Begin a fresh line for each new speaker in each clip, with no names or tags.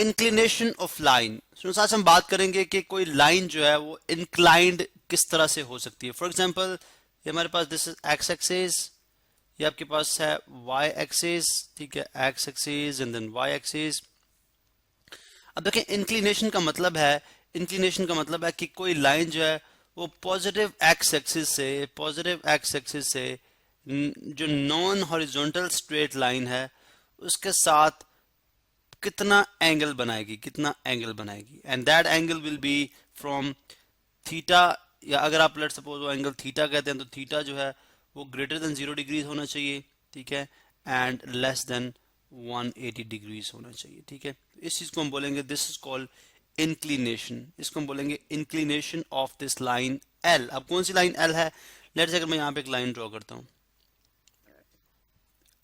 Inclination of line. आज हम बात करेंगे कि कोई लाइन जो है वो इंक्लाइंड किस तरह से हो सकती है। फॉर एग्जांपल ये हमारे पास दिस इज एक्स एक्सिस, ये आपके पास है वाई एक्सिस, ठीक है, x axis and then y axis. अब देखें इंक्लिनेशन का मतलब है कि कोई लाइन जो है वो पॉजिटिव एक्स एक्सिस से जो नॉन हॉरिजॉन्टल स्ट्रेट लाइन है उसके साथ कितना एंगल बनाएगी and that angle will B from theta, या अगर आप लेट सपोज वो एंगल थीटा कहते हैं तो थीटा जो है वो ग्रेटर देन 0 डिग्रीज होना चाहिए, ठीक है, एंड लेस देन 180 डिग्रीज होना चाहिए, ठीक है। इस चीज को हम बोलेंगे दिस इज कॉल्ड इंक्लिनेशन। इसको हम बोलेंगे inclination of this line L. अब कौन सी लाइन एल है? लेट्स से अगर मैं यहाँ पे एक लाइन ड्रॉ करता हूँ,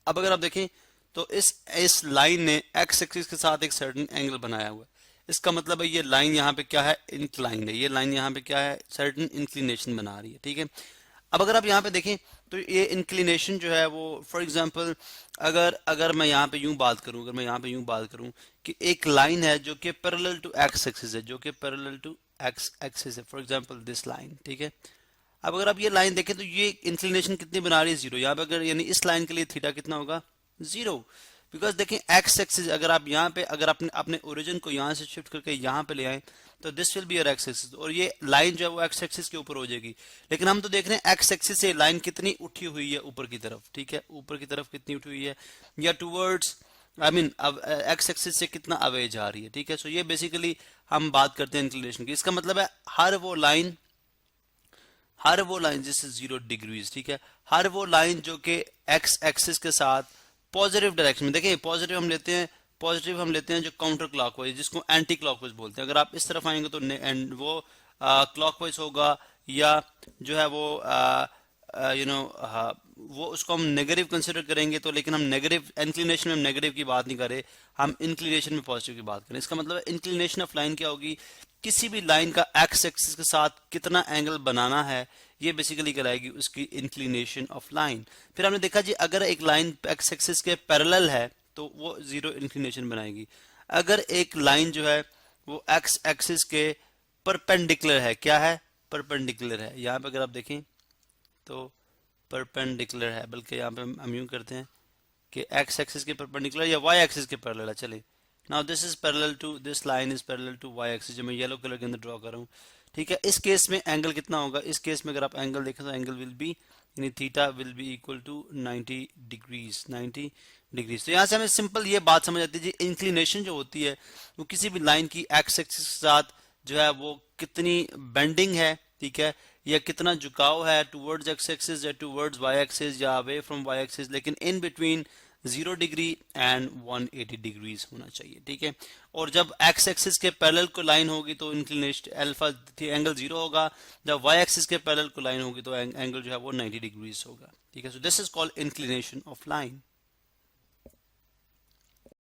अब अगर आप देखें तो इस लाइन ने एक्स एक्सिस के साथ एक सर्टेन एंगल बनाया हुआ है। इसका मतलब है ये लाइन यहाँ पे क्या है? इंक्लाइंड है। ये लाइन यहाँ पे क्या है? सर्टेन इंक्लिनेशन बना रही है, ठीक है। अब अगर आप यहाँ पे देखें तो ये इंक्लिनेशन जो है वो फॉर एग्जांपल अगर मैं यहाँ पे यूं बात करूं कि एक लाइन है जो कि पैरेलल टू एक्स एक्सिस है, फॉर एग्जांपल दिस लाइन, ठीक है। अब अगर आप ये लाइन देखें तो ये इंक्लिनेशन कितनी बना रही है? 0। यहाँ पे अगर यानी इस लाइन के लिए थीटा कितना होगा? 0। बिकॉज देखें एक्स एक्सिस अगर आप यहाँ पे अगर अपने ओरिजिन को यहाँ से शिफ्ट करके यहाँ पे ले आए तो this will be your x axis, और ये लाइन जो है वो एक्स एक्सिस के ऊपर हो जाएगी। लेकिन हम तो देख रहे हैं एक्स एक्सिस से लाइन कितनी उठी हुई है ऊपर की तरफ, ठीक है, ऊपर की तरफ कितनी उठी हुई है, या टूवर्ड्स एक्स एक्सिस से कितना अवे जा रही है, ठीक है। सो ये बेसिकली हम बात करते हैं इंक्लिनेशन की। इसका मतलब है हर वो लाइन जिससे 0 डिग्रीज, ठीक है, हर वो लाइन जो कि एक्स एक्सिस के साथ पॉजिटिव डायरेक्शन में, देखिए पॉजिटिव हम लेते हैं जो काउंटर क्लॉकवाइज, जिसको एंटी क्लॉकवाइज बोलते हैं। अगर आप इस तरफ आएंगे तो वो क्लॉकवाइज होगा, या जो है वो वो उसको हम नेगेटिव कंसिडर करेंगे। तो लेकिन हम नेगेटिव इंक्लिनेशन में नेगेटिव की बात नहीं कर रहे, हम इंक्लिनेशन में पॉजिटिव की बात करें। इसका मतलब है इंक्लिनेशन ऑफ लाइन क्या होगी? किसी भी लाइन का एक्स एक्सिस के साथ कितना एंगल बनाना है, ये बेसिकली कहलाएगी उसकी इंक्लिनेशन ऑफ लाइन। फिर हमने देखा जी अगर एक लाइन एक्स एक्सिस के पैरेलल है तो वो 0 इंक्लिनेशन बनाएगी। अगर एक लाइन जो है वो एक्स एक्सिस के परपेंडिकुलर है, क्या है? परपेंडिकुलर है। यहाँ पे अगर आप देखें तो परपेंडिकुलर है, बल्कि यहाँ पे हम यूं करते हैं कि एक्स एक्सिस के परपेंडिकुलर या वाई एक्सिस के पैरेलल है। चलिए, now this is parallel to this line is parallel to y axis, जो मैं येलो कलर के अंदर ड्रॉ कर रहा हूँ, ठीक है। इस केस में एंगल कितना होगा? इस केस में अगर आप एंगल देखें तो एंगल विल बी यानी theta will be equal to 90 degrees. तो यहाँ से हमें सिंपल ये बात समझ आती है जी, इंक्लिनेशन जो होती है वो किसी भी लाइन की एक्स एक्सिस के साथ जो है वो कितनी बेंडिंग है, ठीक है, या कितना झुकाव है टूवर्ड्स एक्स एक्सिस या टूवर्ड्स वाई एक्सिस या अवे फ्रॉम वाई एक्सिस, लेकिन in between 0 degree and 180 degrees होना चाहिए, ठीक है। और जब एक्स एक्सिस के पैरेलल को लाइन होगी तो इंक्लिनेशन अल्फा एंगल 0 होगा, जब वाई एक्सिस के पैरेलल को लाइन होगी तो एंगल जो है वो 90 डिग्रीज होगा, ठीक है। So this is called inclination of line.